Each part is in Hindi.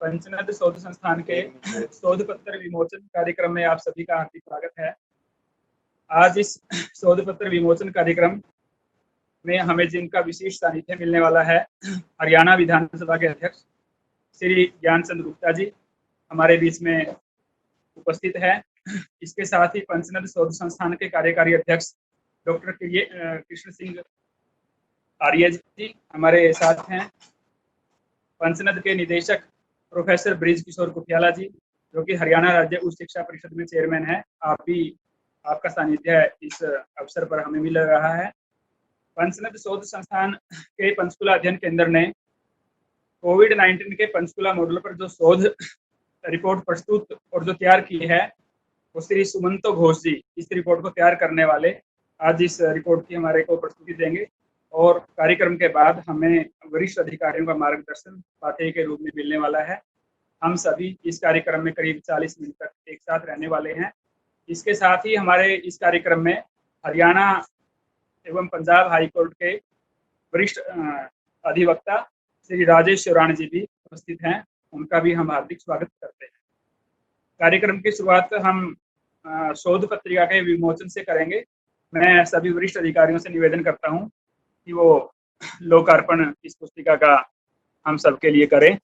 पंचनद शोध संस्थान के शोध पत्र विमोचन कार्यक्रम में आप सभी का हार्दिक स्वागत है। आज इस शोध पत्र विमोचन कार्यक्रम में हमें जिनका विशेष सानिध्य मिलने वाला है, हरियाणा विधानसभा के अध्यक्ष श्री ज्ञानचंद गुप्ता जी हमारे बीच में उपस्थित है। इसके साथ ही पंचनद शोध संस्थान के कार्यकारी अध्यक्ष डॉक्टर कृष्ण सिंह आर्य जी हमारे साथ हैं। पंचनद के निदेशक प्रोफेसर ब्रिज किशोर कुटियाला जी, जो कि हरियाणा राज्य उच्च शिक्षा परिषद में चेयरमैन है, आपका सानिध्य इस अवसर पर हमें मिल रहा है। पंचनद शोध संस्थान के पंचकुला अध्ययन केंद्र ने कोविड-19 के पंचकुला मॉडल पर जो शोध रिपोर्ट प्रस्तुत और जो तैयार की है, वो श्री सुमंतो घोष जी इस रिपोर्ट को तैयार करने वाले आज इस रिपोर्ट की हमारे को प्रस्तुति देंगे और कार्यक्रम के बाद हमें वरिष्ठ अधिकारियों का मार्गदर्शन पाठ्य के रूप में मिलने वाला है। हम सभी इस कार्यक्रम में करीब 40 मिनट तक एक साथ रहने वाले हैं। इसके साथ ही हमारे इस कार्यक्रम में हरियाणा एवं पंजाब हाई कोर्ट के वरिष्ठ अधिवक्ता श्री राजेश चौरान जी भी उपस्थित हैं, उनका भी हम हार्दिक स्वागत करते हैं। कार्यक्रम की शुरुआत हम शोध पत्रिका के विमोचन से करेंगे। मैं सभी वरिष्ठ अधिकारियों से निवेदन करता हूं कि वो लोकार्पण इस पुस्तिका का हम सबके लिए करें।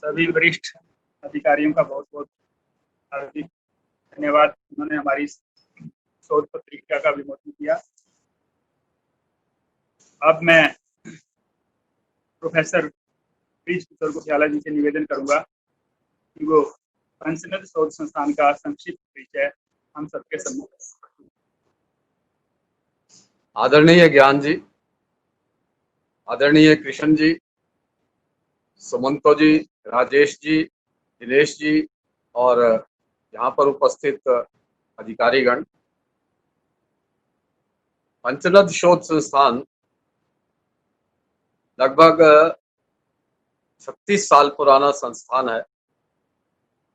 सभी वरिष्ठ अधिकारियों का बहुत बहुत हार्दिक धन्यवाद, उन्होंने हमारी शोध पत्रिका का विमोचन किया। अब मैं प्रोफेसर ब्रिज किशोर कुटियाला जी से निवेदन करूंगा कि वो पंचनद शोध संस्थान का संक्षिप्त परिचय हम सबके सम्मुख। आदरणीय ज्ञान जी, आदरणीय कृष्ण जी, सुमंतो जी, राजेश जी, दिनेश जी और यहाँ पर उपस्थित अधिकारीगण, पंचनद शोध संस्थान लगभग 36 साल पुराना संस्थान है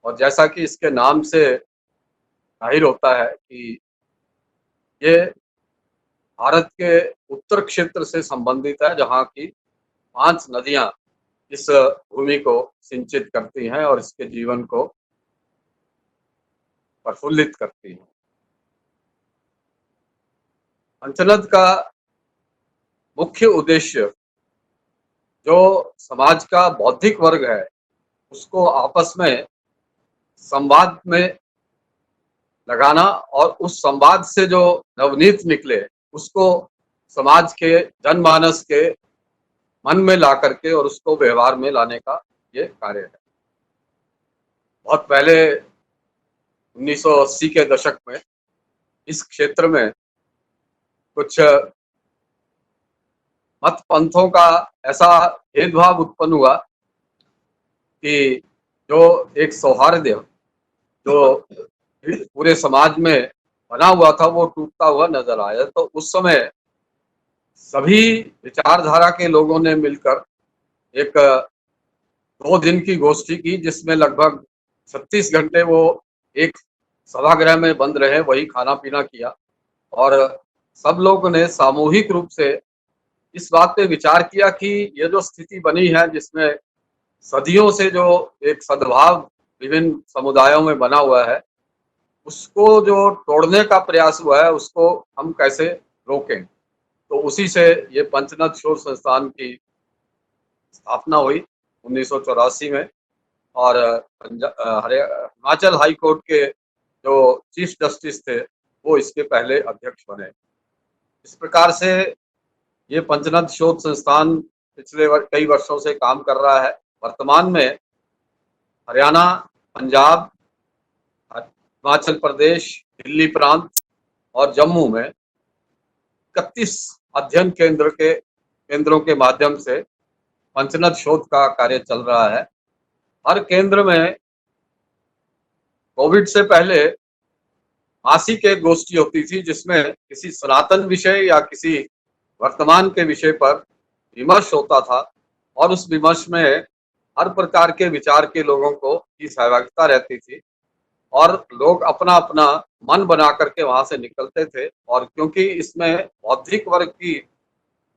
और जैसा कि इसके नाम से जाहिर होता है कि ये भारत के उत्तर क्षेत्र से संबंधित है, जहाँ की 5 नदियां इस भूमि को सिंचित करती हैं और इसके जीवन को प्रफुल्लित करती हैं। पंचनद का मुख्य उद्देश्य जो समाज का बौद्धिक वर्ग है उसको आपस में संवाद में लगाना और उस संवाद से जो नवनीत निकले उसको समाज के जनमानस के मन में ला करके और उसको व्यवहार में लाने का ये कार्य है। बहुत पहले 1980 के दशक में इस क्षेत्र में कुछ मत पंथों का ऐसा भेदभाव उत्पन्न हुआ कि जो एक सौहार्द जो पूरे समाज में बना हुआ था वो टूटता हुआ नजर आया। तो उस समय सभी विचारधारा के लोगों ने मिलकर एक 2 दिन की गोष्ठी की, जिसमें लगभग 36 घंटे वो एक सभागृह में बंद रहे, वही खाना पीना किया और सब लोगों ने सामूहिक रूप से इस बात पे विचार किया कि ये जो स्थिति बनी है जिसमें सदियों से जो एक सद्भाव विभिन्न समुदायों में बना हुआ है उसको जो तोड़ने का प्रयास हुआ है उसको हम कैसे रोकें। तो उसी से ये पंचनद शोध संस्थान की स्थापना हुई 1984 में और हिमाचल हाई कोर्ट के जो चीफ जस्टिस थे वो इसके पहले अध्यक्ष बने। इस प्रकार से ये पंचनद शोध संस्थान पिछले कई वर्षों से काम कर रहा है। वर्तमान में हरियाणा, पंजाब हिमाचल प्रदेश, दिल्ली प्रांत और जम्मू में 31 अध्ययन केंद्रों के माध्यम से पंचनद शोध का कार्य चल रहा है। हर केंद्र में कोविड से पहले मासिक एक गोष्ठी होती थी जिसमें किसी सनातन विषय या किसी वर्तमान के विषय पर विमर्श होता था और उस विमर्श में हर प्रकार के विचार के लोगों को की सहभागिता रहती थी और लोग अपना अपना मन बना करके वहां से निकलते थे। और क्योंकि इसमें बौद्धिक वर्ग की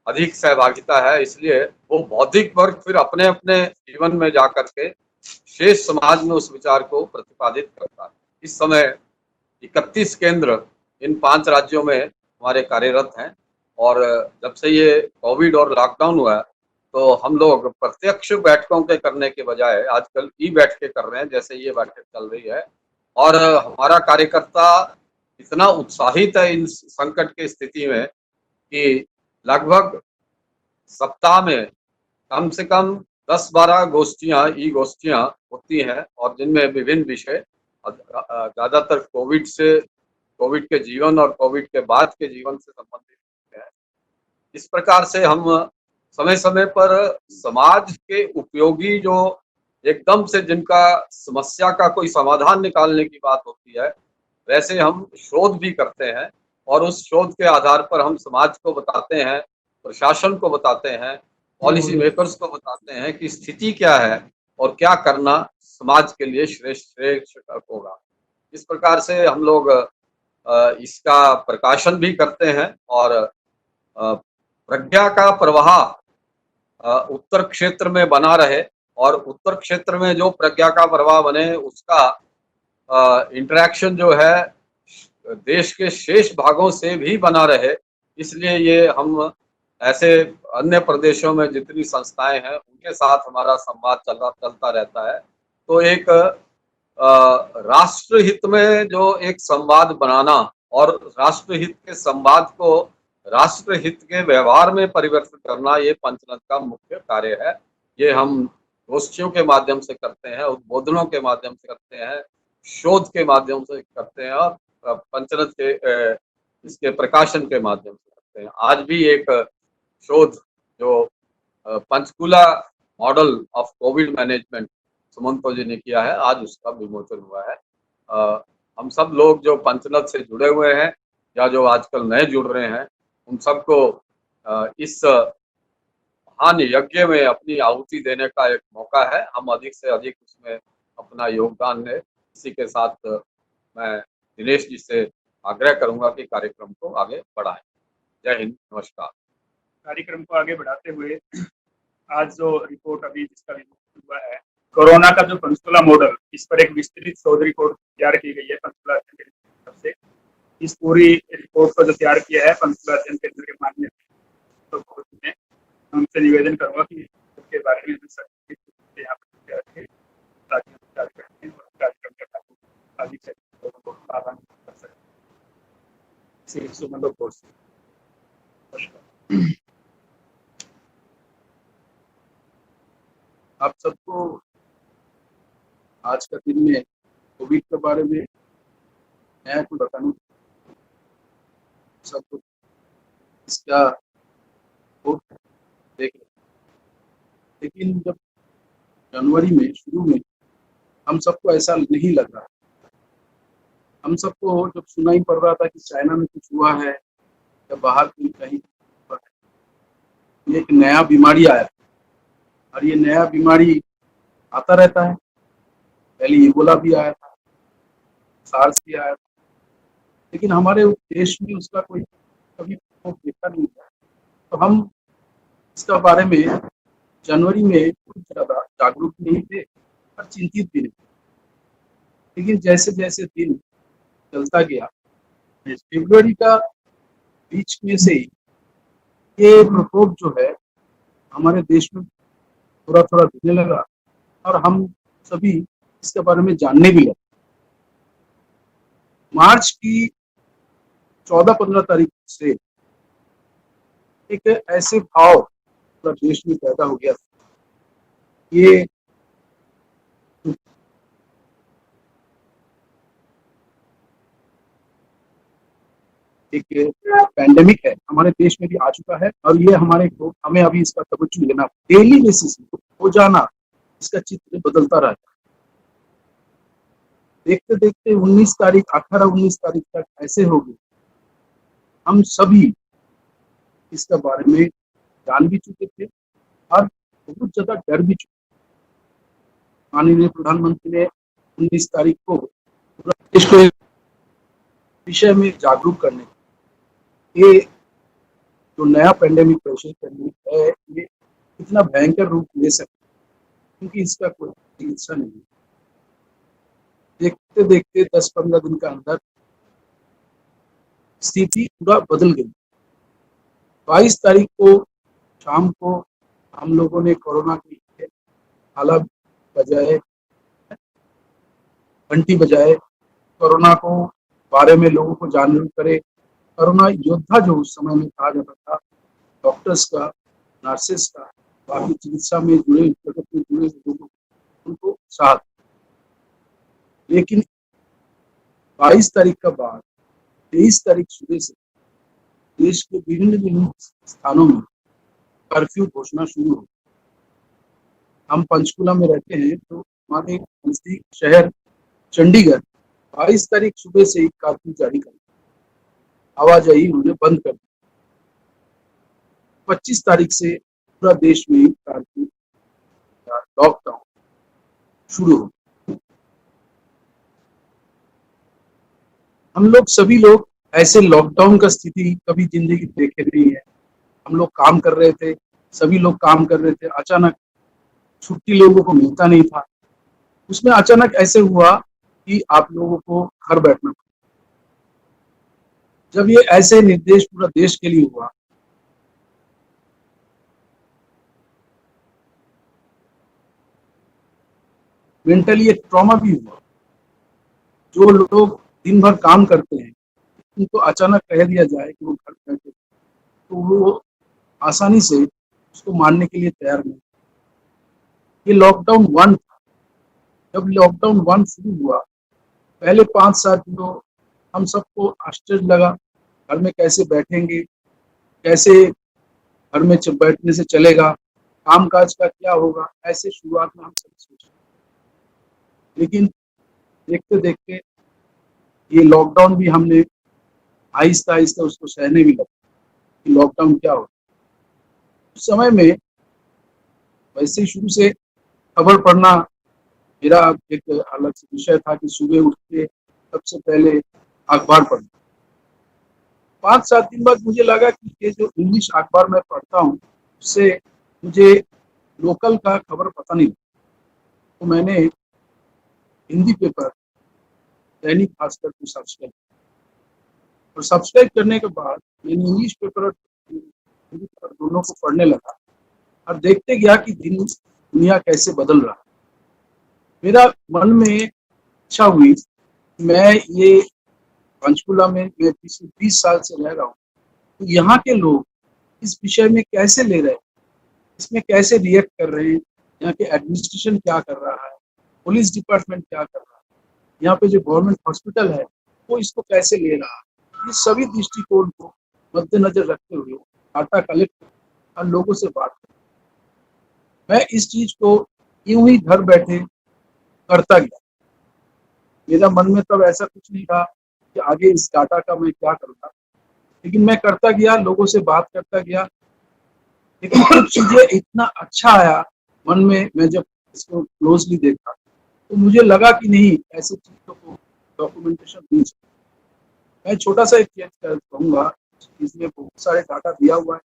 अधिक सहभागिता है, इसलिए वो बौद्धिक वर्ग फिर अपने अपने जीवन में जाकर के शेष समाज में उस विचार को प्रतिपादित करता है। इस समय 31 केंद्र इन 5 राज्यों में हमारे कार्यरत हैं और जब से ये कोविड और लॉकडाउन हुआ है तो हम लोग प्रत्यक्ष बैठकों के करने के बजाय आजकल ई बैठकें कर रहे हैं, जैसे ये बैठक चल रही है। और हमारा कार्यकर्ता इतना उत्साहित है इन संकट की स्थिति में कि लगभग सप्ताह में कम से कम 10-12 गोष्ठियां होती हैं और जिनमें विभिन्न विषय ज्यादातर कोविड के जीवन और कोविड के बाद के जीवन से संबंधित है। इस प्रकार से हम समय समय पर समाज के उपयोगी जो एकदम से जिनका समस्या का कोई समाधान निकालने की बात होती है, वैसे हम शोध भी करते हैं और उस शोध के आधार पर हम समाज को बताते हैं, प्रशासन को बताते हैं, पॉलिसी मेकर्स को बताते हैं कि स्थिति क्या है और क्या करना समाज के लिए श्रेष्ठ होगा। इस प्रकार से हम लोग इसका प्रकाशन भी करते हैं और प्रज्ञा का प्रवाह उत्तर क्षेत्र में बना रहे और उत्तर क्षेत्र में जो प्रज्ञा का प्रवाह बने उसका इंटरेक्शन जो है देश के शेष भागों से भी बना रहे। इसलिए ये हम ऐसे अन्य प्रदेशों में जितनी संस्थाएं हैं उनके साथ हमारा संवाद चलता रहता है। तो एक राष्ट्रहित में जो एक संवाद बनाना और राष्ट्रहित के संवाद को राष्ट्रहित के व्यवहार में परिवर्तित करना, ये पंचनद का मुख्य कार्य है। ये हम गोष्ठियों के माध्यम से करते हैं, उद्बोधनों के माध्यम से करते हैं, शोध के माध्यम से करते हैं और पंचनद के इसके प्रकाशन के माध्यम से करते हैं। आज भी एक शोध जो Panchkula model of Covid management Sumanto ji ने किया है, आज उसका विमोचन हुआ है। हम सब लोग जो पंचनद से जुड़े हुए हैं या जो आजकल नए जुड़ रहे हैं उन सबको इस महान यज्ञ में अपनी आहुति देने का एक मौका है। हम अधिक से अधिक उसमें अपना योगदान दें। इसी के साथ मैं दिनेश जी से आग्रह करूंगा कि कार्यक्रम को आगे बढ़ाएं। जय हिंद, नमस्कार। कार्यक्रम को आगे बढ़ाते हुए आज जो रिपोर्ट अभी जिसका विमोचन हुआ है, कोरोना का जो पंचकुला मॉडल, इस पर एक विस्तृत शोध रिपोर्ट तैयार की गई है पंचकुला अध्ययन केंद्र की तरफ से। इस पूरी रिपोर्ट को जो तैयार किया है पंचकुला अध्ययन केंद्र के माननीय तो मैं उनसे निवेदन करूंगा कि इसके बारे में यहाँ पर ताकि कार्यक्रम का अधिक से लोगों को लाभान्वित कर सकें। आप सबको आज का दिन में कोविड के बारे में नया कुछ बताना, सब कुछ इसका देख रहे। लेकिन जब जनवरी में शुरू में हम सबको ऐसा नहीं लग रहा, हम सबको जब सुनाई पड़ रहा था कि चाइना में कुछ हुआ है या बाहर कहीं एक नया बीमारी आया और ये नया बीमारी आता रहता है। पहले इबोला भी आया था, सार्स भी आया था, लेकिन हमारे देश में उसका कोई कभी देखा नहीं था। तो हम इसका बारे में जनवरी में कुछ ज्यादा जागरूक नहीं थे और चिंतित भी नहीं। लेकिन जैसे जैसे दिन चलता गया, फरवरी का बीच में से ही ये प्रकोप जो है हमारे देश में थोड़ा थोड़ा दिखने लगा और हम सभी इसके बारे में जानने भी लगे। मार्च की 14-15 तारीख से एक ऐसे भाव पूरा देश में पैदा हो गया। ये एक पैंडेमिक है, हमारे देश में भी आ चुका है और ये हमें अभी इसका तवज्जो लेना, डेली बेसिस हो जाना, इसका चित्र बदलता रहता है। देखते देखते 19 तारीख 18-19 तारीख तक ऐसे हो गए, हम सभी इसके बारे में जान भी चुके थे और बहुत ज्यादा डर भी चुके। माननीय प्रधानमंत्री ने 19 तारीख को पूरा देश को विषय में जागरूक करने, ये जो नया पेंडेमिक पैंडेमिक है, ये कितना भयंकर रूप ले सकता है, क्योंकि इसका कोई चिकित्सा नहीं है। देखते देखते 10-15 दिन का अंदर स्थिति पूरा बदल गई। 22 तारीख को शाम को हम लोगों ने कोरोना की हाला बजाए, घंटी बजाए, कोरोना को बारे में लोगों को जागरूक करे। कोरोना योद्धा जो उस समय में कहा जाता था, डॉक्टर्स का, नर्सेस का, बाकी चिकित्सा में जुड़े जगत में जुड़े लोगों को, उनको साथ। लेकिन 22 तारीख का बाद 23 तारीख सुबह से देश के विभिन्न स्थानों में कर्फ्यू घोषणा शुरू हो। हम पंचकुला में रहते हैं, तो हमारे नजदीक शहर चंडीगढ़ 22 तारीख सुबह से ही कर्फ्यू जारी कर, आवाजाही उन्हें बंद कर दी। 25 तारीख से पूरा देश में कर्फ्यू लॉकडाउन शुरू हो। हम लोग सभी लोग ऐसे लॉकडाउन का स्थिति कभी जिंदगी देखे नहीं है। हम लोग काम कर रहे थे, सभी लोग काम कर रहे थे, अचानक छुट्टी लोगों को मिलता नहीं था। उसमें अचानक ऐसे हुआ कि आप लोगों को घर बैठना पड़ा। जब ये ऐसे निर्देश पूरा देश के लिए हुआ, मेंटली एक ट्रॉमा भी हुआ। जो लोग दिन भर काम करते हैं, उनको अचानक कह दिया जाए कि वो घर बैठे, तो वो आसानी से उसको मानने के लिए तैयार नहीं। ये लॉकडाउन 1 था। जब लॉकडाउन 1 शुरू हुआ, पहले 5-7 दिनों हम सबको आश्चर्य लगा, घर में कैसे बैठेंगे, कैसे घर में बैठने से चलेगा, कामकाज का क्या होगा, ऐसे शुरुआत में हम सब सोचे। लेकिन देखते देखते ये लॉकडाउन भी हमने आहिस्ता आहिस्ता उसको सहने भी लगा कि लॉकडाउन क्या हो। उस समय में वैसे ही शुरू से खबर पढ़ना मेरा एक अलग से विषय था कि सुबह उठ के सबसे पहले अखबार पढ़ना। 5-7 दिन बाद मुझे लगा कि ये जो इंग्लिश अखबार मैं पढ़ता हूँ, उससे मुझे लोकल का खबर पता नहीं। तो मैंने हिंदी पेपर दैनिक भास्कर को सब्सक्राइब किया और सब्सक्राइब करने के बाद मैंने इंग्लिश पेपर और हिंदी पेपर दोनों को पढ़ने लगा और देखते गया कि दुनिया कैसे बदल रहा है। मेरा मन में इच्छा हुई, मैं ये पंचकुला में मैं पिछले 20 साल से रह रहा हूँ, तो यहाँ के लोग इस विषय में कैसे ले रहे हैं, इसमें कैसे रिएक्ट कर रहे हैं, यहाँ के एडमिनिस्ट्रेशन क्या कर रहा है, पुलिस डिपार्टमेंट क्या कर रहा है, यहाँ पे जो गवर्नमेंट हॉस्पिटल है वो इसको कैसे ले रहा है। ये सभी दृष्टिकोण को मद्देनजर रखते हुए डाटा कलेक्ट और लोगों से बात कर, मैं इस चीज को यूं ही घर बैठे करता गया। मेरा मन में तब ऐसा कुछ नहीं था कि आगे इस डाटा का मैं क्या करूँगा, लेकिन मैं करता गया, लोगों से बात करता गया। लेकिन कुछ चीजें इतना अच्छा आया मन में, मैं जब इसको क्लोजली देखा तो मुझे लगा कि नहीं, ऐसी चीजों को डॉक्यूमेंटेशन नहीं चाहिए। मैं छोटा सा एक चीज कहूँगा, इसमें बहुत सारे डाटा दिया हुआ है,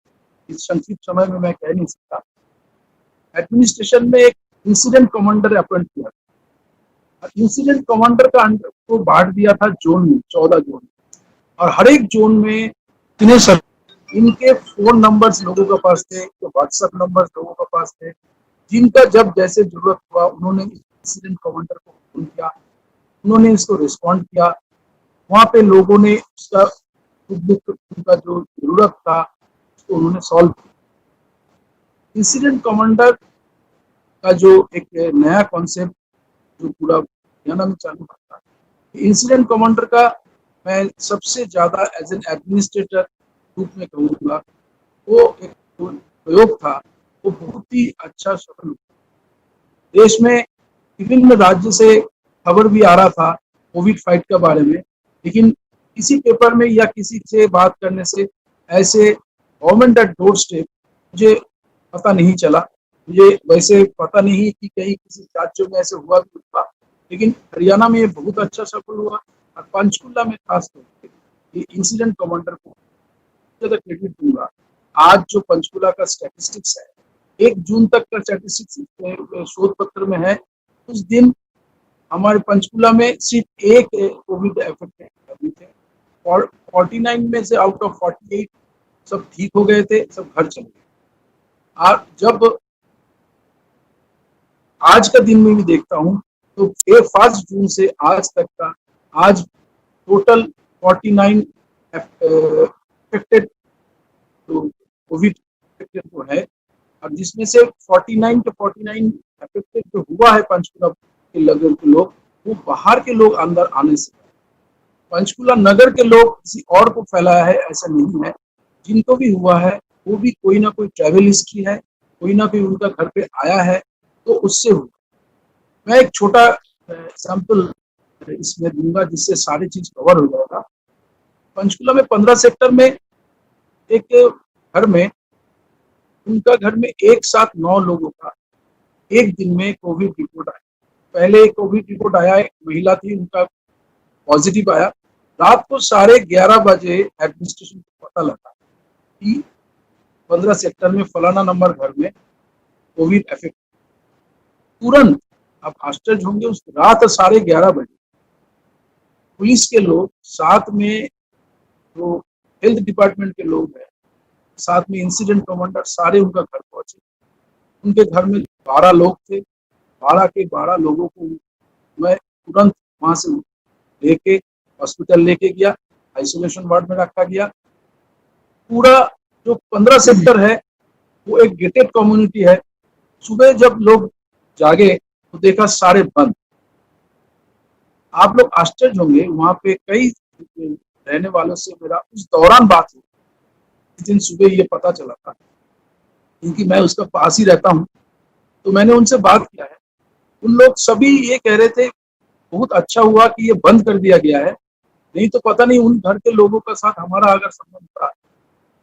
इस संक्षिप्त समय में मैं कह नहीं सकता। एडमिनिस्ट्रेशन में एक इंसिडेंट कमांडर अपॉइंट किया, इंसिडेंट कमांडर का को बांट दिया था जोन में, 14 जोन, और हर एक जोन में इनके फोन नंबर्स लोगों के पास थे, व्हाट्सएप नंबर्स लोगों के पास थे, जिनका जब जैसे जरूरत हुआ उन्होंने इंसिडेंट कमांडर को फोन किया, उन्होंने इसको रिस्पॉन्ड किया। वहां पे लोगों ने उसका उनका जो जरूरत था उसको उन्होंने सॉल्व किया। इंसिडेंट कमांडर का जो एक नया कॉन्सेप्ट जो पूरा हरियाणा में चालू था, इंसिडेंट कमांडर का मैं सबसे ज्यादा एज एन एडमिनिस्ट्रेटर रूप में कहूँगा, वो एक प्रयोग था, वो बहुत ही अच्छा सफल हुआ। देश में विभिन्न राज्य से खबर भी आ रहा था कोविड फाइट के बारे में, लेकिन किसी पेपर में या किसी से बात करने से ऐसे गवर्नमेंट एट डोर स्टेप मुझे पता नहीं चला। मुझे वैसे पता नहीं कि कहीं किसी राज्यों में ऐसे हुआ भी होगा, लेकिन हरियाणा में ये बहुत अच्छा सफल हुआ। और पंचकुला में खास तौर पे ये इंसिडेंट कमांडर को ज्यादा क्रेडिट दूंगा। आज जो पंचकुला का स्टैटिस्टिक्स है, 1 जून तक का स्टैटिस्टिक्स शोध पत्र में है, उस दिन हमारे पंचकुला में सिर्फ एक कोविड अफेक्टेड आदमी थे, और 49 में से आउट ऑफ 48 सब ठीक हो गए थे, सब घर चले गए। और जब आज का दिन में भी देखता हूँ तो 1 जून से आज तक का, आज टोटल 49 अफेक्टेड तो कोविड अफेक्टेड तो है, और जिसमें से 49 to 49 अफेक्टेड जो हुआ है पंचकुला के नगर के लोग, वो बाहर के लोग अंदर आने से, पंचकुला नगर के लोग किसी और को फैलाया है ऐसा नहीं है। जिनको भी हुआ है वो भी कोई ना कोई ट्रैवल हिस्ट्री है, कोई ना कोई उनका घर पे आया है, तो उससे हुआ। मैं एक छोटा एग्जाम्पल इसमें दूंगा जिससे सारी चीज कवर हो जाएगा। पंचकुला में 15 सेक्टर में एक घर में, उनका घर में एक साथ 9 लोगों का एक दिन में कोविड रिपोर्ट आया। पहले कोविड रिपोर्ट आया, एक महिला थी, उनका पॉजिटिव आया। रात को 11:30 बजे एडमिनिस्ट्रेशन को पता लगा कि 15 सेक्टर में फलाना नंबर घर में कोविड अफेक्ट। तुरंत, आप आश्चर्य होंगे, उस रात 11:30 बजे पुलिस के लोग, साथ में जो हेल्थ डिपार्टमेंट के लोग हैं, साथ में इंसिडेंट कमांडर, सारे उनका घर पहुंचे। उनके घर में 12 लोग थे, 12 के 12 लोगों को मैं तुरंत वहां से लेके हॉस्पिटल लेके गया, आइसोलेशन वार्ड में रखा गया। पूरा जो 15 सेक्टर है वो एक गेटेड कम्युनिटी है। सुबह जब लोग जागे तो देखा सारे बंद। आप लोग आश्चर्य होंगे, वहां पे कई रहने वालों से मेरा उस दौरान बात हुई। इस दिन सुबह ये पता चला था, क्योंकि मैं उसका पास ही रहता हूँ, तो मैंने उनसे बात किया है। उन लोग सभी ये कह रहे थे बहुत अच्छा हुआ कि ये बंद कर दिया गया है, नहीं तो पता नहीं उन घर के लोगों का साथ हमारा अगर संबंध था,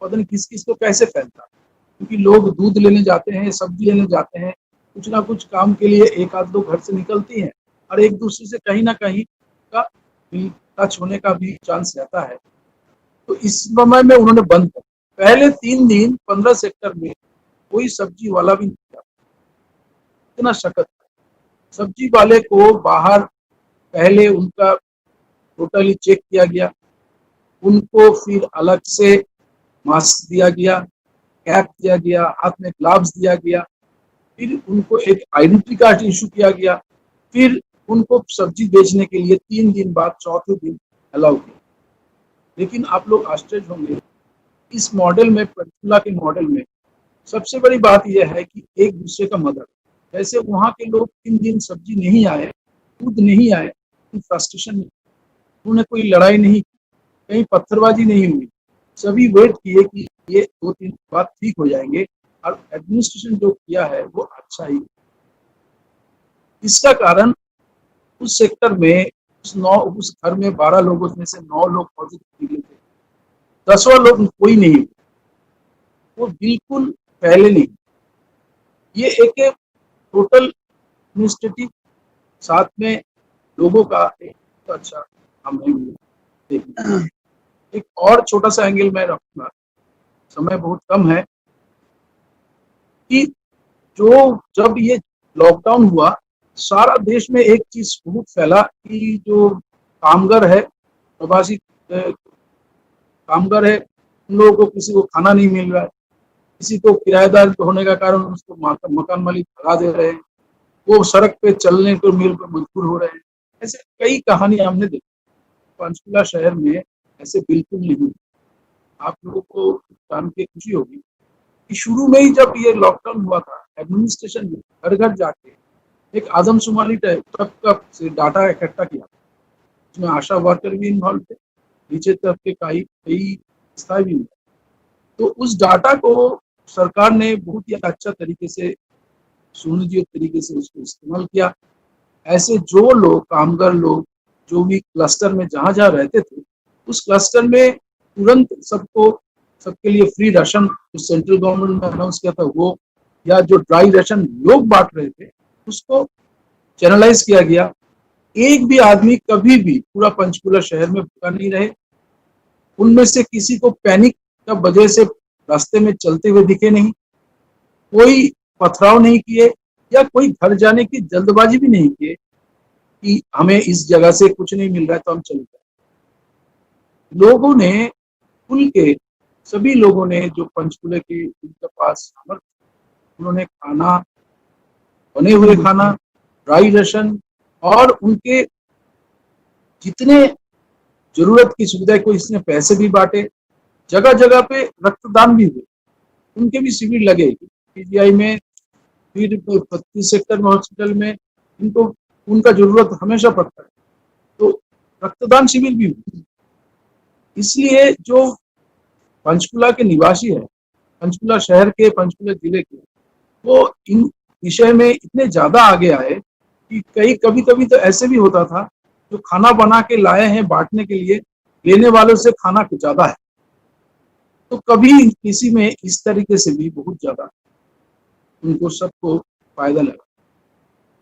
पता नहीं किस किस को कैसे फैलता। क्योंकि लोग दूध लेने जाते हैं, सब्जी लेने जाते हैं, कुछ ना कुछ काम के लिए एक आध दो घर से निकलती हैं, और एक दूसरे से कहीं ना कहीं का टच होने का भी चांस रहता है। तो इस समय में उन्होंने बंद कर, पहले 3 दिन 15 सेक्टर में कोई सब्जी वाला भी नहीं था। इतना शकत, सब्जी वाले को बाहर पहले उनका टोटली चेक किया गया, उनको फिर अलग से मास्क दिया गया, कैप दिया गया, हाथ में ग्लव्स दिया गया, फिर उनको एक आइडेंटिटी कार्ड इशू किया गया, फिर उनको सब्जी बेचने के लिए 3 दिन बाद चौथे दिन अलाउ किया। लेकिन आप लोग आश्चर्य होंगे, इस मॉडल में, पंचकुला के मॉडल में सबसे बड़ी बात यह है कि एक दूसरे का मदद। जैसे वहाँ के लोग 3 दिन सब्जी नहीं आए, दूध नहीं आए, फ्रस्ट्रेशन नहीं, उन्होंने कोई लड़ाई नहीं की, कहीं पत्थरबाजी नहीं हुई, सभी वेट किए कि ये 2-3 बाद ठीक हो जाएंगे, और एडमिनिस्ट्रेशन जो किया है वो अच्छा ही। इसका कारण उस सेक्टर में उस घर में 12 लोगों में से 9 लोग पॉजिटिव निकले थे, 10वां लोग कोई नहीं, वो बिल्कुल पहले नहीं। ये एक टोटल एडमिनिस्ट्रेटिव साथ में लोगों का एक तो अच्छा काम है। एक और छोटा सा एंगल मैं रखूंगा, समय बहुत कम है, कि जो जब ये लॉकडाउन हुआ, सारा देश में एक चीज बहुत फैला कि जो कामगार है, प्रवासी कामगार है, उन लोगों को किसी को खाना नहीं मिल रहा है, किसी को किराएदार होने का कारण उसको मकान मालिक भगा दे रहे हैं, वो सड़क पे चलने को मिल पर मजबूर हो रहे हैं। ऐसे कई कहानी हमने देखी। पंचकुला शहर में ऐसे बिल्कुल नहीं। आप लोगों को जान के खुशी होगी कि शुरू में ही जब ये लॉकडाउन हुआ था, एडमिनिस्ट्रेशन ने घर घर जाके एक आदमशुमारी टाइप का से डाटा इकट्ठा किया, जिसमें आशा वर्कर भी इन्वॉल्व थे, नीचे तक के कई स्थायी भी हुए। तो उस डाटा को सरकार ने बहुत ही अच्छा तरीके से, सुनियोजित तरीके से उसको इस्तेमाल किया। ऐसे जो लोग, कामगार लोग जो भी क्लस्टर में जहां जहां रहते थे, उस क्लस्टर में तुरंत सबके लिए फ्री राशन जो सेंट्रल गवर्नमेंट ने अनाउंस किया था वो, या जो ड्राई राशन लोग बांट रहे थे उसको चैनलाइज किया गया। एक भी आदमी कभी भी पूरा पंचकुला शहर में भूखा नहीं रहे। उनमें से किसी को पैनिक का वजह से रास्ते में चलते हुए दिखे नहीं, कोई पथराव नहीं किए, या कोई घर जाने की जल्दबाजी भी नहीं किए कि हमें इस जगह से कुछ नहीं मिल रहा है तो हम चले जाए। लोगों ने खुल के, सभी लोगों ने जो पंचकुले के उनके पास सामर्थ्य, उन्होंने खाना, बने हुए खाना, ड्राई राशन और उनके जितने जरूरत की सुविधा को इसने पैसे भी बांटे। जगह जगह पे रक्तदान भी हुए, उनके भी शिविर लगे पीजीआई में, फिर 35 सेक्टर में हॉस्पिटल में इनको उनका जरूरत हमेशा पड़ता है, तो रक्तदान शिविर भी हुए। इसलिए जो पंचकुला के निवासी है, पंचकुला शहर के, पंचकुला जिले के, वो इन विषय में इतने ज्यादा आगे आए कि कभी कभी तो ऐसे भी होता था जो खाना बना के लाए हैं बांटने के लिए, लेने वालों से खाना कुछ ज्यादा है। तो कभी किसी में इस तरीके से भी बहुत ज्यादा उनको सबको फायदा लगा।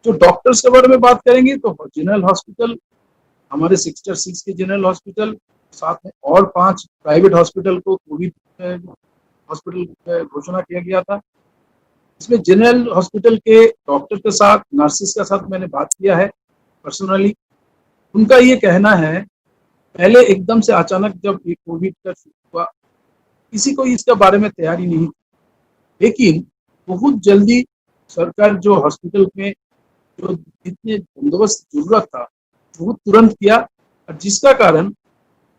जो डॉक्टर्स के बारे में बात करेंगे तो जनरल हॉस्पिटल, हमारे सेक्टर 6 के जनरल हॉस्पिटल, साथ में और 5 प्राइवेट हॉस्पिटल को कोविड हॉस्पिटल घोषणा किया गया था। इसमें जनरल हॉस्पिटल के डॉक्टर के साथ, नर्सेस के साथ मैंने बात किया है पर्सनली। उनका ये कहना है, पहले एकदम से अचानक जब ये कोविड का हुआ, किसी को इसके बारे में तैयारी नहीं थी, लेकिन बहुत जल्दी सरकार जो हॉस्पिटल में जो जितने बंदोबस्त जरूरत था वो तुरंत किया, और जिसका कारण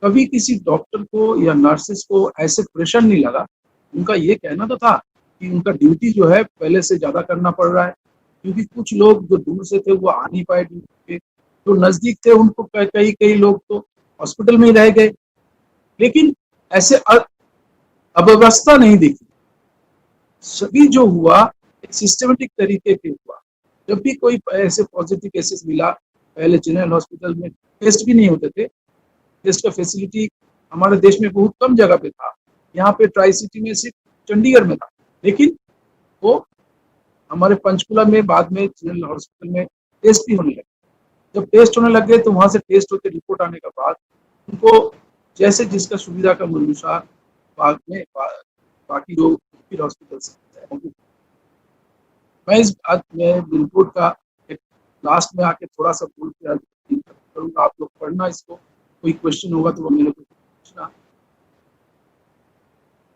कभी किसी डॉक्टर को या नर्सेस को ऐसे प्रेशर नहीं लगा। उनका ये कहना तो था कि उनका ड्यूटी जो है पहले से ज्यादा करना पड़ रहा है, क्योंकि कुछ लोग जो दूर से थे वो आ नहीं पाए ड्यूटी पे, जो नजदीक थे उनको कई लोग तो हॉस्पिटल में ही रह गए। लेकिन ऐसे अव्यवस्था नहीं दिखी। सभी जो हुआ एक सिस्टमेटिक तरीके से हुआ। जब भी कोई ऐसे पॉजिटिव केसेस मिला, पहले जनरल हॉस्पिटल में टेस्ट भी नहीं होते थे, टेस्ट का फैसिलिटी हमारे देश में बहुत कम जगह पे था। यहाँ पे ट्राई सिटी में सिर्फ चंडीगढ़ में था, लेकिन वो हमारे पंचकुला में बाद में जनरल हॉस्पिटल में टेस्ट भी होने लगे। जब टेस्ट होने लग गए तो वहां से टेस्ट होकर रिपोर्ट आने के बाद उनको जैसे जिसका सुविधा का अनुसार बाकी लोग फिर हॉस्पिटल से। मैं इस बात में रिपोर्ट का एक लास्ट में आके थोड़ा सा बोल के करूँगा, आप लोग पढ़ना इसको, कोई क्वेश्चन होगा तो वो मेरे को पूछना।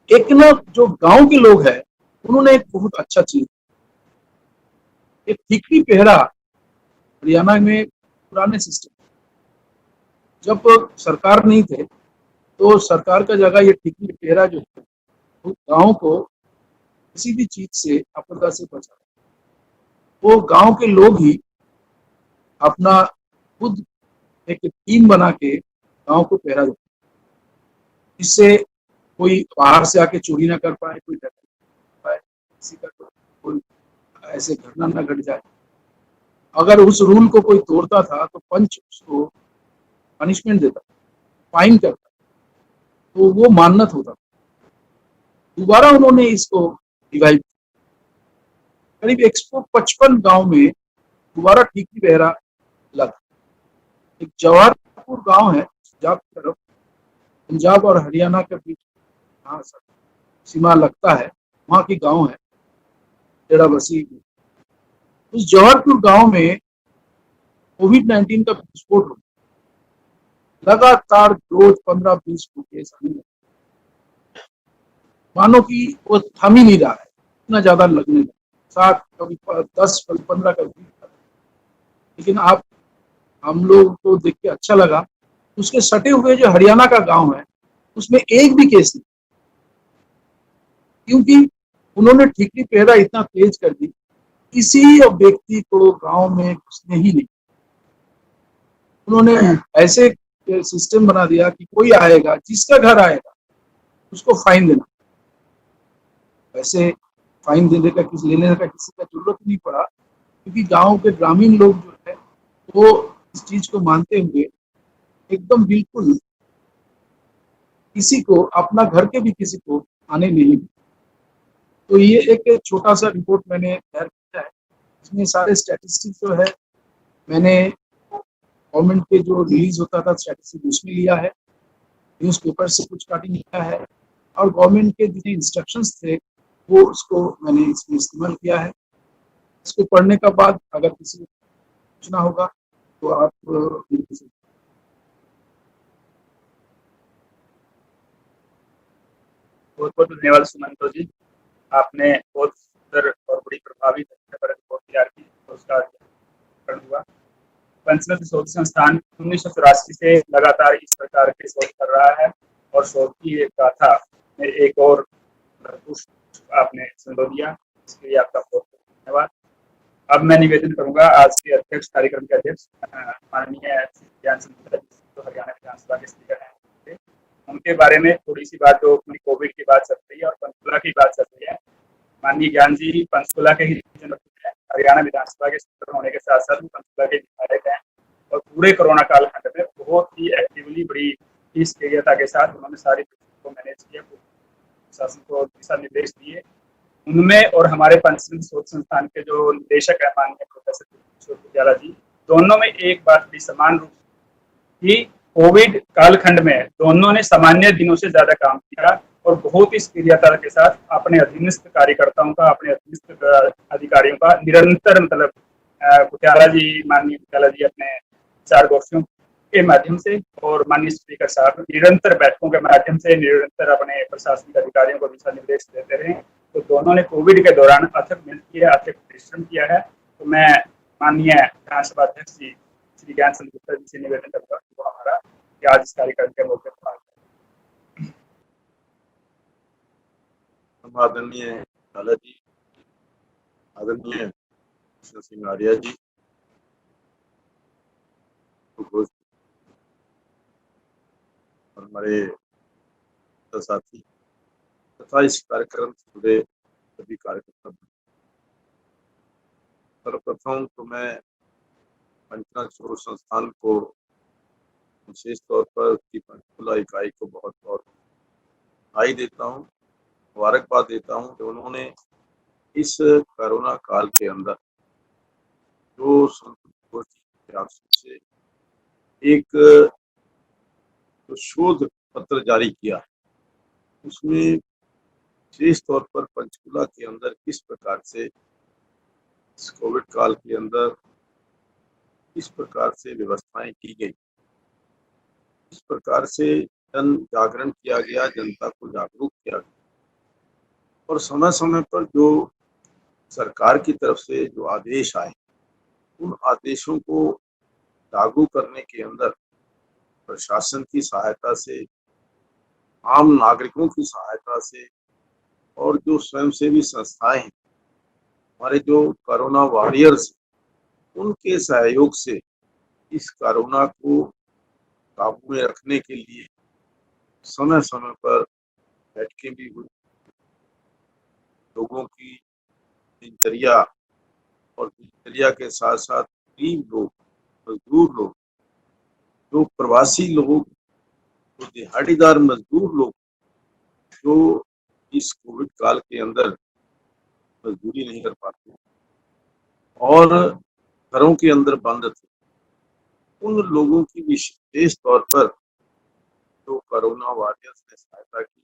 एक ना जो गांव के लोग हैं उन्होंने एक बहुत अच्छा चीज, एक ठीकरी पेहरा हरियाणा में पुराने सिस्टम, जब सरकार नहीं थे तो सरकार का जगह ये ठीकरी पेहरा जो है वो गांव को किसी भी चीज से, आपदा से बचा। वो गांव के लोग ही अपना खुद एक टीम बना के गांव को पहरा देते, इससे कोई बाहर से आके चोरी ना कर पाए, कोई डकैती ना कर पाए, किसी का कोई ऐसे घटना ना घट जाए। अगर उस रूल को कोई तोड़ता था तो पंच उसको पनिशमेंट देता, फाइन करता, तो वो मानत होता। दोबारा उन्होंने इसको रिवाइव, करीब 155 गांव में दोबारा ठीकरी पहरा लगा। एक जवाहरपुर गांव है पंजाब की तरफ, पंजाब और हरियाणा के बीच सीमा लगता है, वहां की गांव है डेरा बसी। उस जवाहरपुर गांव में कोविड-19 का विस्फोट हो, लगातार रोज 15-20 केस आने लगे, मानो कि वो थम ही नहीं रहा है, इतना ज्यादा लगने लगा, 60 कभी 10 कभी 15 का। लेकिन हम लोग को देख के अच्छा लगा, उसके सटे हुए जो हरियाणा का गांव है उसमें एक भी केस नहीं, क्योंकि उन्होंने ठीकरी पहरा इतना तेज कर दी, किसी व्यक्ति को गांव में घुसने ही नहीं। उन्होंने ऐसे सिस्टम बना दिया कि कोई आएगा, जिसका घर आएगा उसको फाइन देना। वैसे फाइन लेने का किसी का जरूरत नहीं पड़ा, क्योंकि गांव के ग्रामीण लोग जो है वो इस चीज को मानते हुए एकदम बिल्कुल किसी को, अपना घर के भी किसी को आने नहीं दिया। तो ये एक छोटा सा रिपोर्ट मैंने तैयार किया है, इसमें सारे स्टैटिस्टिक्स जो है मैंने गवर्नमेंट के जो रिलीज होता था स्टैटिस्टिक्स उसमें लिया है, न्यूज़पेपर से कुछ कटिंग किया है, और गवर्नमेंट के जितने इंस्ट्रक्शंस थे वो उसको मैंने इसमें इस्तेमाल किया है। इसको पढ़ने का बाद अगर किसी को पूछना होगा तो आप बहुत बहुत धन्यवाद सुमंतो जी, आपने बहुत सुंदर और बड़ी प्रभावी रिपोर्ट तैयार की, तो उसका हुआ। पंचमत शोध संस्थान 1984 से लगातार इस प्रकार के शोध कर रहा है, और शोध की एक गाथा में एक और आपने संदो दिया, इसके लिए आपका बहुत धन्यवाद। अब मैं निवेदन करूंगा आज के अध्यक्ष, कार्यक्रम के अध्यक्ष माननीय ज्ञान संत जो हरियाणा विधानसभा के स्पीकर हैं, उनके बारे में थोड़ी सी बात, जो कोविड की बात चल रही है और पंचकुला की बात चल रही है। माननीय ज्ञान जी पंचकुला के ही हरियाणा विधानसभा के स्पीकर होने के साथ साथ पंचकुला के विधायक हैं, और पूरे कोरोना कालखंड में बहुत ही एक्टिवली, बड़ी ही सक्रियता के साथ उन्होंने सारी को मैनेज किया, शासन को दिशा निर्देश दिए। उनमें और हमारे पंचमत शोध संस्थान के जो निदेशक है माननीय प्रोफेसर विद्याला जी, दोनों में एक बात भी समान रूप कि कोविड कालखंड में दोनों ने सामान्य दिनों से ज्यादा काम किया, और बहुत ही सक्रियता के साथ अपने अधीनस्थ कार्यकर्ताओं का, अपने अधीनस्थ अधिकारियों का निरंतर, मतलब माननीय विद्याला जी अपने 4 गोष्ठियों के माध्यम से और माननीय स्पीकर साहब निरंतर बैठकों के माध्यम से निरंतर अपने प्रशासनिक अधिकारियों को दिशा निर्देश देते रहे। तो दोनों ने कोविड के दौरान अथक मेहनत की है, अथक परिश्रम किया है। तो मैं माननीय विधानसभा अध्यक्ष जी श्री ज्ञान संत गुप्ता जी से निवेदन करूंगा कि वो हमारा आज इस कार्यक्रम के मौके पर आदरणीय लाला जी, आदरणीय कृष्ण सिंह आर्या जी, और हमारे साथी तथा इस कार्यक्रम से जुड़े सभी कार्यकर्ता। सर्वप्रथम तो मैं पंचमत शोध संस्थान को, विशेष तौर पर उसकी पंचकुला इकाई को बहुत बहुत बधाई देता हूँ, मुबारकबाद देता हूँ कि उन्होंने इस कोरोना काल के अंदर जो से एक जो शोध पत्र जारी किया, उसमें विशेष तौर पर पंचकुला के अंदर किस प्रकार से इस कोविड काल के अंदर किस प्रकार से व्यवस्थाएं की गई, इस प्रकार से जन जागरण किया गया, जनता को जागरूक किया गया, और समय समय पर जो सरकार की तरफ से जो आदेश आए उन आदेशों को लागू करने के अंदर प्रशासन की सहायता से, आम नागरिकों की सहायता से, और जो स्वयंसेवी संस्थाएं हैं, हमारे जो कोरोना वॉरियर्स, उनके सहयोग से इस कोरोना को काबू में रखने के लिए समय समय पर बैठकें भी हुई। लोगों की दिनचर्या और दिनचर्या के साथ साथ गरीब लोग, मजदूर लोग, जो प्रवासी लोग, जो दिहाड़ीदार मजदूर लोग, जो इस कोविड काल के अंदर मजदूरी नहीं कर पाते और घरों के अंदर बंद थे, उन लोगों की विशेष तौर पर जो कोरोना वॉरियर्स ने सहायता की,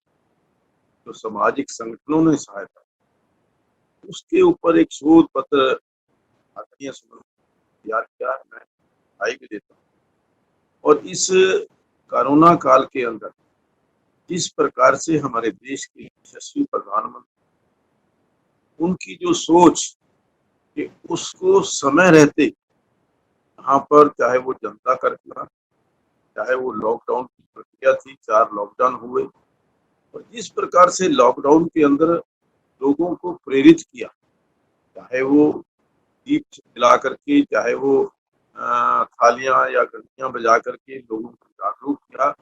जो सामाजिक संगठनों ने सहायता की, उसके ऊपर एक शोध पत्र आदरणीय तैयार किया, मैं बधाई भी देता हूँ। और इस कोरोना काल के अंदर जिस प्रकार से हमारे देश के यशस्वी प्रधानमंत्री, उनकी जो सोच कि उसको समय रहते यहाँ पर, चाहे वो जनता कर्फ्यू, चाहे वो लॉकडाउन की प्रक्रिया थी, 4 लॉकडाउन हुए, और जिस प्रकार से लॉकडाउन के अंदर लोगों को प्रेरित किया, चाहे वो दीप जला करके, चाहे वो थालियां या घंटियां बजा करके लोगों को जागरूक किया।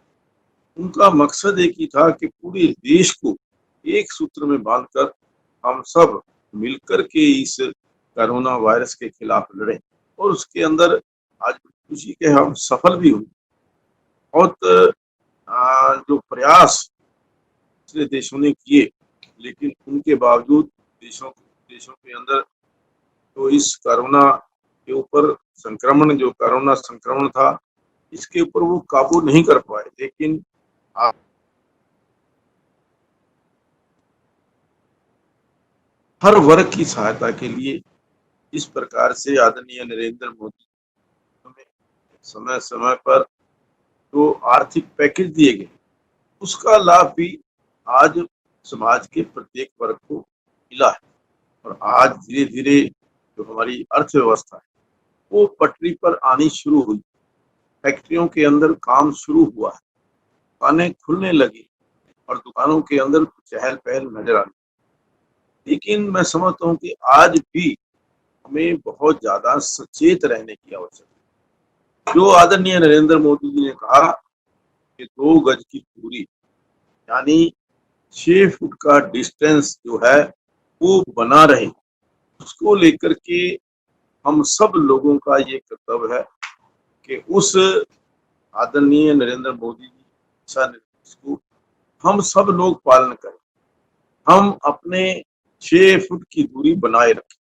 उनका मकसद एक ही था कि पूरे देश को एक सूत्र में बांधकर हम सब मिलकर के इस कोरोना वायरस के खिलाफ लड़े, और उसके अंदर आज खुशी के हम सफल भी हुए। बहुत जो प्रयास दूसरे देशों ने किए, लेकिन उनके बावजूद देशों के अंदर तो इस कोरोना के ऊपर जो कोरोना संक्रमण था, इसके ऊपर वो काबू नहीं कर पाए। लेकिन हर वर्ग की सहायता के लिए इस प्रकार से आदरणीय नरेंद्र मोदी हमें समय समय पर जो आर्थिक पैकेज दिए गए, उसका लाभ भी आज समाज के प्रत्येक वर्ग को मिला है। और आज धीरे धीरे जो हमारी अर्थव्यवस्था है वो पटरी पर आनी शुरू हुई। फैक्ट्रियों के अंदर काम शुरू हुआ है, दुकानें खुलने लगी और दुकानों के अंदर चहल पहल नजर आनी। लेकिन मैं समझता हूँ कि आज भी हमें बहुत ज्यादा सचेत रहने की आवश्यकता है। जो आदरणीय नरेंद्र मोदी जी ने कहा कि 2 गज की दूरी यानी 6 फुट का डिस्टेंस जो है वो बना रहे, उसको लेकर के हम सब लोगों का ये कर्तव्य है कि उस आदरणीय नरेंद्र मोदी जी दिशा निर्देश को हम सब लोग पालन करें। हम अपने 6 फुट की दूरी बनाए रखें।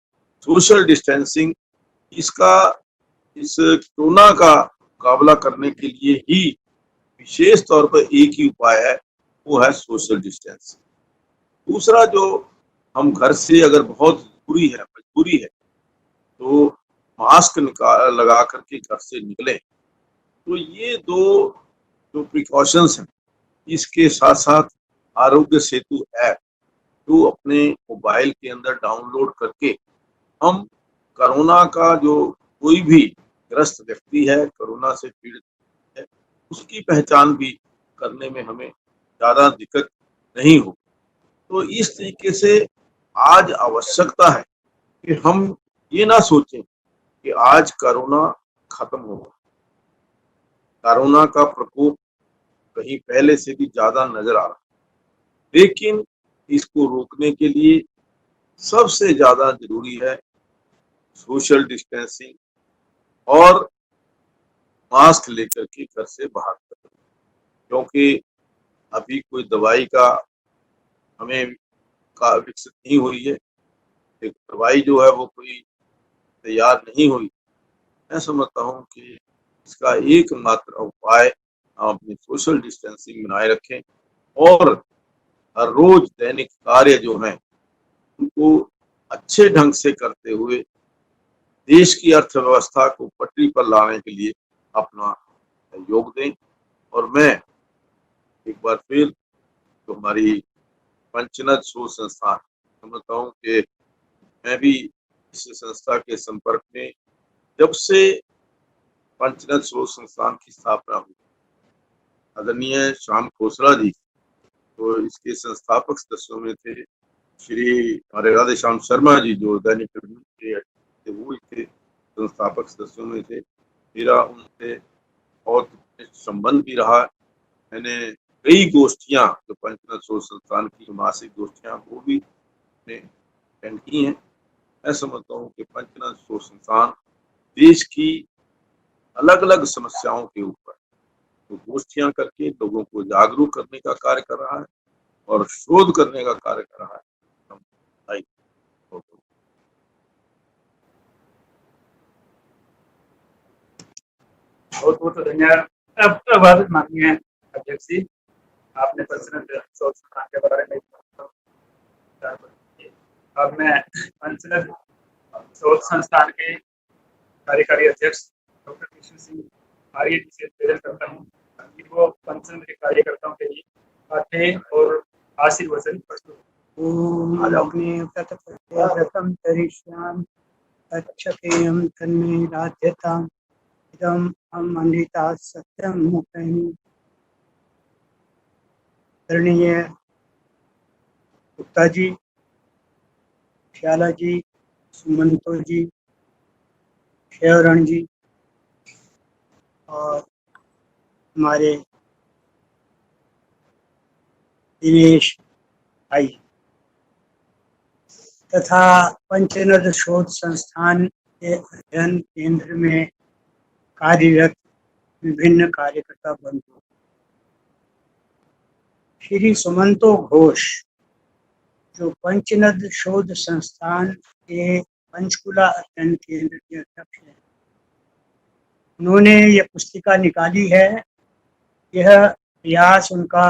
सोशल डिस्टेंसिंग इस कोरोना का मुकाबला करने के लिए ही विशेष तौर पर एक ही उपाय है, वो है सोशल डिस्टेंसिंग। दूसरा, जो हम घर से अगर बहुत मजबूरी है तो मास्क लगा करके घर से निकलें। तो ये 2 जो प्रिकॉशंस हैं, इसके साथ साथ आरोग्य सेतु ऐप जो अपने मोबाइल के अंदर डाउनलोड करके हम कोरोना का जो कोई भी ग्रस्त व्यक्ति है, कोरोना से पीड़ित है, उसकी पहचान भी करने में हमें ज्यादा दिक्कत नहीं हो। तो इस तरीके से आज आवश्यकता है कि हम ये ना सोचें कि आज कोरोना खत्म होगा। कोरोना का प्रकोप कहीं पहले से भी ज्यादा नजर आ रहा है, लेकिन इसको रोकने के लिए सबसे ज्यादा जरूरी है सोशल डिस्टेंसिंग और मास्क लेकर के घर से बाहर करना। क्योंकि अभी कोई दवाई का हमें विकसित नहीं हुई है, एक दवाई जो है वो कोई तैयार नहीं हुई। मैं समझता हूँ कि इसका एकमात्र उपाय हम अपनी सोशल डिस्टेंसिंग बनाए रखें और हर रोज दैनिक कार्य जो हैं उनको अच्छे ढंग से करते हुए देश की अर्थव्यवस्था को पटरी पर लाने के लिए अपना सहयोग दें। और मैं एक बार फिर तो हमारी पंचनद शोध संस्थान समझता हूँ कि मैं भी इस संस्था के संपर्क में जब से पंचनद शोध संस्थान की स्थापना हुई, आदरणीय श्याम खोसला जी तो इसके संस्थापक सदस्यों में थे। श्री हमारे राधे श्याम शर्मा जी जो दैनिक के थे, वो इसके संस्थापक सदस्यों में थे। मेरा उनसे बहुत संबंध भी रहा। मैंने कई गोष्ठियां जो पंचनद शोध संस्थान की मासिक गोष्ठियां वो भी अटेंड की हैं। मैं समझता हूँ कि पंचनद शोध संस्थान देश की अलग अलग समस्याओं के ऊपर तो गोष्ठियां करके लोगों को जागरूक करने का कार्य कर रहा है और शोध करने का कार्य कर रहा है। बहुत बहुत धन्यवाद माननीय अध्यक्ष जी, आपने पंचनद शोध संस्थान के बारे में। अब मैं पंचनद शोध संस्थान के कार्यकारी अध्यक्ष डॉक्टर कृष्ण सिंह आर्य जी से निवेदन करता हूँ कि वो पंचनद के कार्यकर्ताओं के लिए बातें और आशीर्वचन प्रस्तुत। व्रतं तरिष्यामि तच्छकेयं तन्मे राध्यताम् इदम् अहम् अमृता सत्यं मुक्तैः। आदरणीय गुप्ता जी, श्याला जी, सुमंतो जी, शेवरण जी, और हमारे दिनेश भाई तथा पंचनद शोध संस्थान के अध्ययन केंद्र में कार्यरत विभिन्न कार्यकर्ता बंधु, श्री सुमंतो घोष जो पंचनद शोध संस्थान के पंचकुला अध्ययन केंद्र के अध्यक्ष हैं, उन्होंने यह पुस्तिका निकाली है। यह प्रयास उनका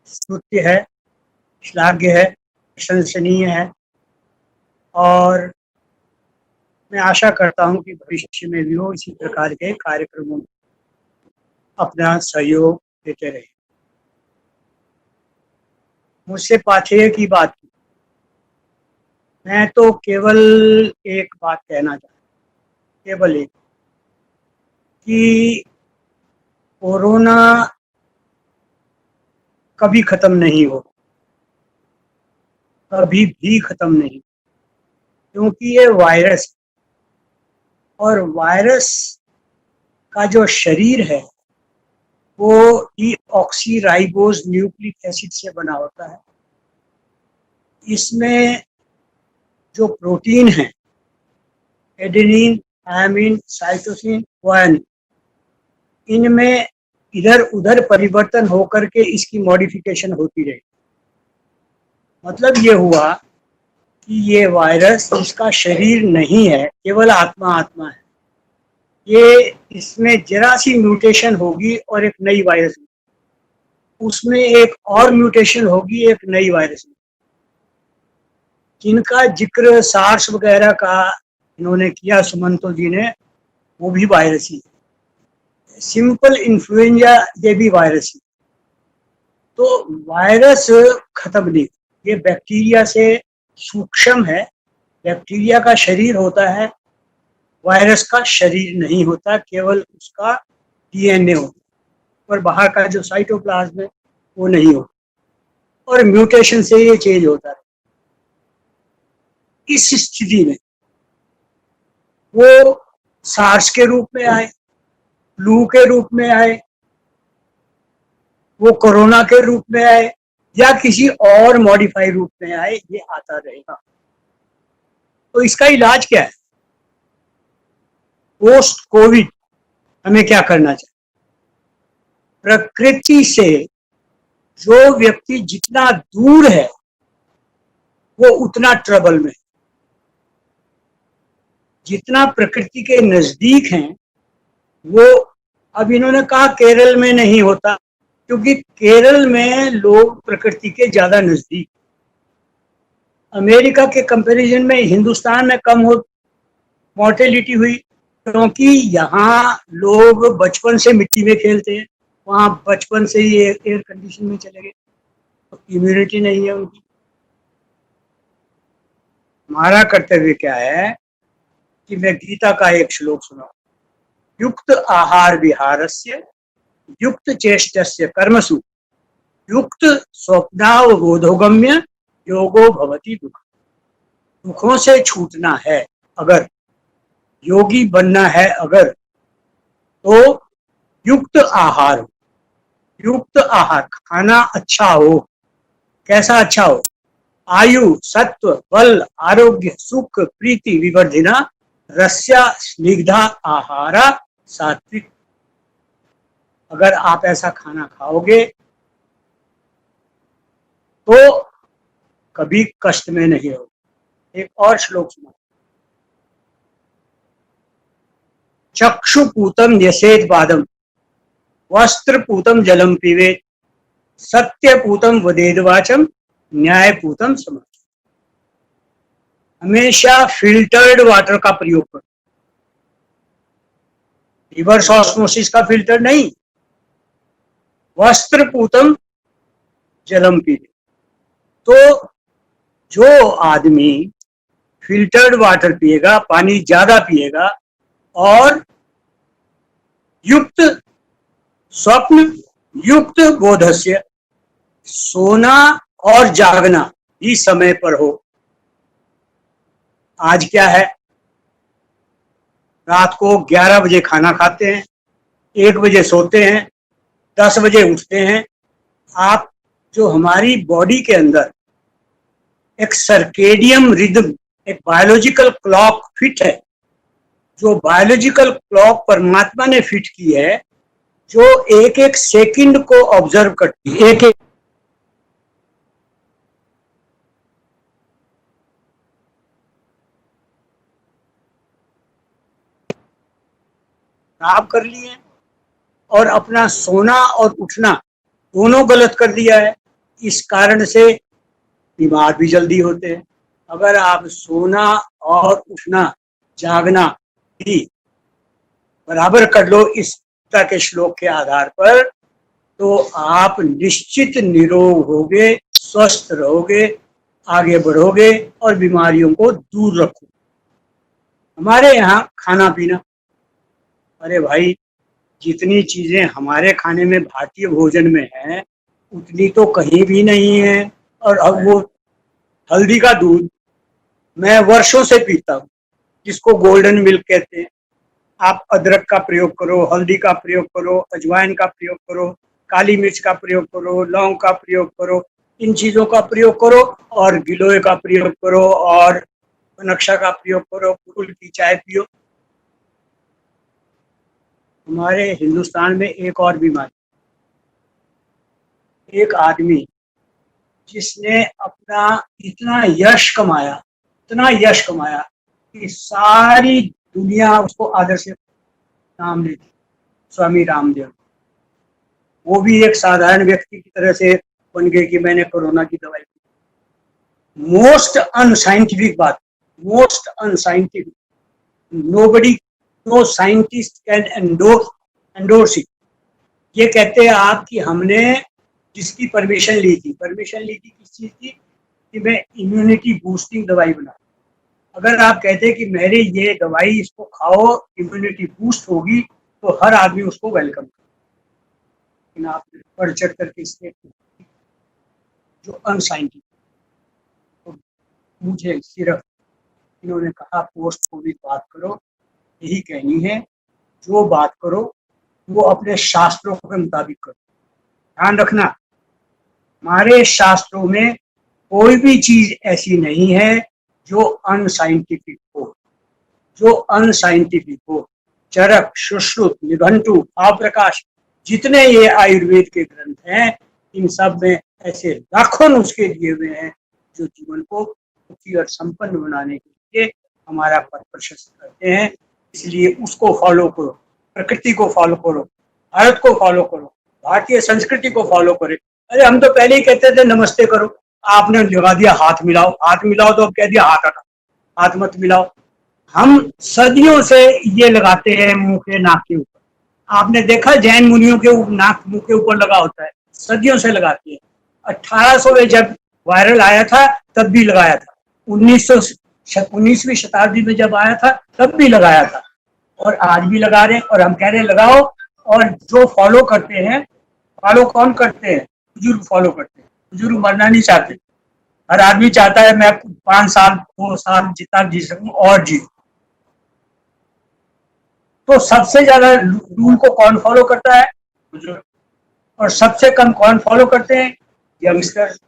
स्तुत्य है, श्लाघ्य है, प्रशंसनीय है और मैं आशा करता हूं कि भविष्य में भी वो इसी प्रकार के कार्यक्रमों में अपना सहयोग देते रहे। मुझसे पाथेय की बात की, मैं तो केवल एक बात कहना चाहता हूँ, केवल एक, कि कोरोना कभी खत्म नहीं हो, कभी भी खत्म नहीं, क्योंकि ये वायरस और वायरस का जो शरीर है वो डीऑक्सीराइबोज न्यूक्लिक एसिड से बना होता है। इसमें जो प्रोटीन है, एडेनिन, थायमिन, साइटोसिन, ग्वानिन, इनमें इधर उधर परिवर्तन होकर के इसकी मॉडिफिकेशन होती रही। मतलब ये हुआ कि ये वायरस इसका शरीर नहीं है, केवल आत्मा आत्मा है। ये इसमें जरा सी म्यूटेशन होगी और एक नई वायरस, उसमें एक और म्यूटेशन होगी, एक नई वायरस। जिनका जिक्र सार्स वगैरह का इन्होंने किया सुमंतो जी ने, वो भी वायरस ही, सिंपल इन्फ्लुएंजा ये भी वायरस ही। तो वायरस खत्म नहीं, ये बैक्टीरिया से सूक्ष्म है, बैक्टीरिया का शरीर होता है, वायरस का शरीर नहीं होता, केवल उसका डीएनए होता है और बाहर का जो साइटोप्लाज्म है वो नहीं होता और म्यूटेशन से ये चेंज होता है। इस स्थिति में वो सार्स के रूप में आए, फ्लू के रूप में आए, वो कोरोना के रूप में आए या किसी और मॉडिफाई रूप में आए, ये आता रहेगा। तो इसका इलाज क्या है? पोस्ट कोविड हमें क्या करना चाहिए? प्रकृति से जो व्यक्ति जितना दूर है वो उतना ट्रबल में, जितना प्रकृति के नजदीक हैं वो, अब इन्होंने कहा केरल में नहीं होता, क्योंकि केरल में लोग प्रकृति के ज्यादा नजदीक, अमेरिका के कंपैरिजन में हिंदुस्तान में कम हो मॉर्टेलिटी हुई, क्योंकि यहाँ लोग बचपन से मिट्टी में खेलते हैं, वहाँ बचपन से ही एयर कंडीशन में चले गए, तो इम्यूनिटी नहीं है उनकी। हमारा कर्तव्य क्या है कि मैं गीता का एक श्लोक सुनाऊं, युक्त आहार विहारस्य युक्त चेष्टस्य कर्मसु युक्त स्वप्नावबोधोगम्य योगो भवति दुख। दुखों से छूटना है अगर, योगी बनना है अगर, तो युक्त आहार हो। युक्त आहार, खाना अच्छा हो। कैसा अच्छा हो? आयु, सत्व, बल, आरोग्य, सुख, प्रीति विवर्धिना रस्या स्निग्धा आहारा सात्विक। अगर आप ऐसा खाना खाओगे तो कभी कष्ट में नहीं हो। एक और श्लोक सुना, चक्षुपूतम यसेत बादम वस्त्रपूतम जलम पीवेत सत्यपूतम वदेद वाचम न्यायपूतम समर्थ। हमेशा फिल्टर्ड वाटर का प्रयोग करो, रिवर्स ऑस्मोसिस का फिल्टर नहीं। वस्त्रपूतम जलम पीवे, तो जो आदमी फिल्टर्ड वाटर पिएगा, पानी ज्यादा पिएगा और युक्त स्वप्न युक्त बोधस्य, सोना और जागना ही समय पर हो। आज क्या है, रात को 11 बजे खाना खाते हैं, 1 बजे सोते हैं, 10 बजे उठते हैं। आप जो हमारी बॉडी के अंदर एक सर्केडियम रिदम, एक बायोलॉजिकल क्लॉक फिट है, जो बायोलॉजिकल क्लॉक परमात्मा ने फिट की है, जो एक एक सेकंड को ऑब्जर्व करती है, एक एक खराब कर लिए और अपना सोना और उठना दोनों गलत कर दिया है। इस कारण से बीमार भी जल्दी होते हैं। अगर आप सोना और उठना, जागना भी बराबर कर लो इस गीता के श्लोक के आधार पर, तो आप निश्चित निरोग होगे, स्वस्थ रहोगे, आगे बढ़ोगे और बीमारियों को दूर रखोगे। हमारे यहाँ खाना पीना, अरे भाई, जितनी चीजें हमारे खाने में, भारतीय भोजन में है, उतनी तो कहीं भी नहीं है। और अब वो हल्दी का दूध मैं वर्षों से पीता हूँ, जिसको गोल्डन मिल्क कहते हैं। आप अदरक का प्रयोग करो, हल्दी का प्रयोग करो, अजवाइन का प्रयोग करो, काली मिर्च का प्रयोग करो, लौंग का प्रयोग करो, इन चीजों का प्रयोग करो, और गिलोय का प्रयोग करो, और नक्शा का प्रयोग करो, फूल की चाय पियो। हमारे हिंदुस्तान में एक और बीमारी, एक आदमी जिसने अपना इतना यश कमाया, इतना यश कमाया कि सारी दुनिया उसको आदर से नाम लेती, स्वामी रामदेव। वो भी एक साधारण व्यक्ति की तरह से बन गए कि मैंने कोरोना की दवाई दी। मोस्ट अनसाइंटिफिक बात, most unscientific, nobody, no scientist can endorse it. ये कहते हैं आप कि हमने जिसकी परमिशन ली थी किस चीज की, कि मैं इम्यूनिटी बूस्टिंग दवाई बना। अगर आप कहते हैं कि मेरी ये दवाई, इसको खाओ, इम्यूनिटी बूस्ट होगी, तो हर आदमी उसको वेलकम करे। लेकिन आपने बढ़ चढ़ करके स्टेटमेंट जो अनसाइंटिफिक, तो मुझे सिर्फ इन्होंने कहा पोस्ट कोविड बात करो, यही कहनी है। जो बात करो वो अपने शास्त्रों के मुताबिक करो। ध्यान रखना, हमारे शास्त्रों में कोई भी चीज ऐसी नहीं है जो अनसाइंटिफिक हो, जो अनसाइंटिफिक हो। चरक, सुश्रुत, निघंटु, भावप्रकाश, जितने ये आयुर्वेद के ग्रंथ हैं, इन सब में ऐसे लाखों नुस्खे दिए हुए हैं जो जीवन को सुखी और संपन्न बनाने के लिए हमारा पथ प्रशस्त करते हैं। इसलिए उसको फॉलो करो, प्रकृति को फॉलो करो, भारत को फॉलो करो, भारतीय संस्कृति को फॉलो करें। अरे हम तो पहले ही कहते थे नमस्ते करो, आपने लगा दिया हाथ मिलाओ, हाथ मिलाओ तो अब कह दिया हाथ हटाओ, हाथ मत मिलाओ। हम सदियों से ये लगाते हैं मुंह के, नाक के ऊपर। आपने देखा जैन मुनियों के नाक मुंह के ऊपर लगा होता है, सदियों से लगाते हैं। 1800 में जब वायरल आया था तब भी लगाया था, 19वीं शताब्दी में जब आया था तब भी लगाया था, और आज भी लगा रहे हैं। और हम कह रहे हैं लगाओ, और जो फॉलो करते हैं, फॉलो कौन करते हैं? बुजुर्ग फॉलो करते हैं। बुजुर्ग मरना नहीं चाहते, हर आदमी चाहता है मैं 5 साल 2 साल जितना जी सकूं और जी। तो सबसे ज्यादा रूल को कौन फॉलो करता है? बुजुर्ग। और सबसे कम कौन फॉलो करते हैं? यंगस्टर्स।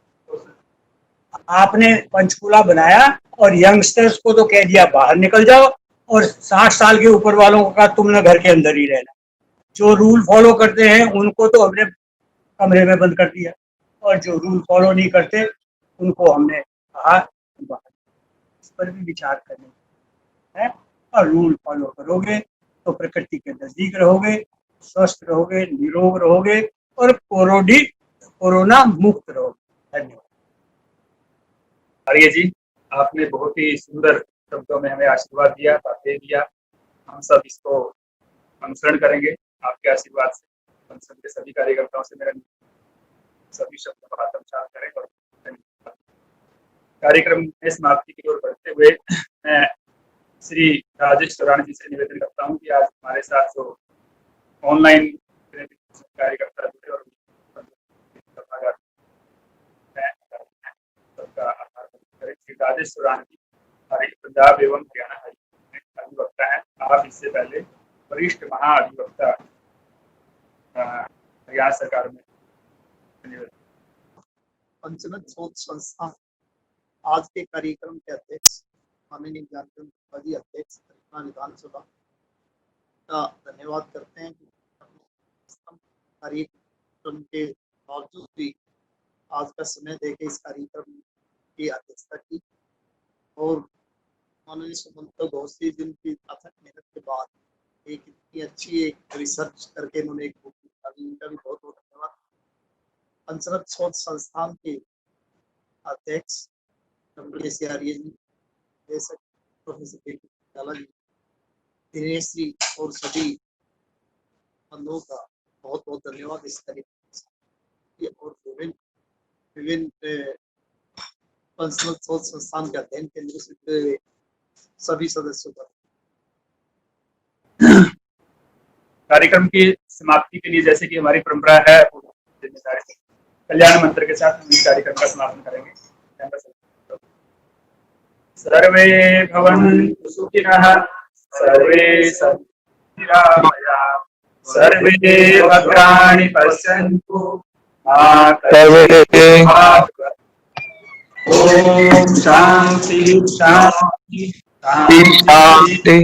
आपने पंचकूला बनाया और यंगस्टर्स को तो कह दिया बाहर निकल जाओ, और 60 साल के ऊपर वालों को कहा तुमने घर के अंदर ही रहना। जो रूल फॉलो करते हैं उनको तो हमने कमरे में बंद कर दिया, और जो रूल फॉलो नहीं करते उनको हमने कहा बाहर। इस पर भी विचार करना है। और रूल फॉलो करोगे तो प्रकृति के नजदीक रहोगे, स्वस्थ रहोगे, निरोग रहोगे, और कोरोना मुक्त रहोगे। धन्यवाद। आर्य जी, आपने बहुत ही सुंदर शब्दों में हमें आशीर्वाद दिया, बातें दिया। हम सब इसको अनुसरण करेंगे आपके आशीर्वाद से। संसद के सभी कार्यकर्ताओं से मेरा सभी शब्दों का आत्मसात करें। और कार्यक्रम में समाप्ति की ओर बढ़ते हुए मैं श्री राजेश चौरानी जी से निवेदन करता हूं कि आज हमारे साथ जो ऑनलाइन कार्यकर्ता जुड़े और सबका आभार करें। श्री राजेश चौरानी जी हमारे पंजाब एवं हरियाणा हाईकोर्ट में अधिवक्ता हैं। आप इससे पहले वरिष्ठ महाअधिवक्ता बिहार सरकार में। धन्यवाद। पंचनद शोध संस्थान आज के कार्यक्रम के अध्यक्ष माननीय ज्ञानचंद त्रिपाठी अध्यक्ष पटना विधानसभा का धन्यवाद करते हैं कि कार्यक्रम के बावजूद भी आज का समय देके इस कार्यक्रम की अध्यक्षता की, और माननीय सुमंत घोष जी जिनकी अथक मेहनत के बाद एक इतनी अच्छी एक रिसर्च करके उन्होंने एक बुक निकाली, इनका भी बहुत बहुत धन्यवाद। पंचनद शोध संस्थान के अध्यक्ष डॉक्टर आर्य जी, प्रोफेसर काला जी, दिनेश जी और सभी बंधुओं का बहुत बहुत धन्यवाद इस तरीके और विभिन्न पंचनद शोध संस्थान के अध्ययन केंद्र से जुड़े हुए सभी सदस्यों का। कार्यक्रम की समाप्ति के लिए जैसे कि हमारी परंपरा है, जिम्मेदारी कल्याण मंत्र के साथ हम इस कार्यक्रम का समापन करेंगे। सर्वे भवन्तु सुखिनः, सर्वे सन्तु निरामयाः, सर्वे भद्राणि पश्यन्तु मा कश्चित् ओम शांति शांति शांति।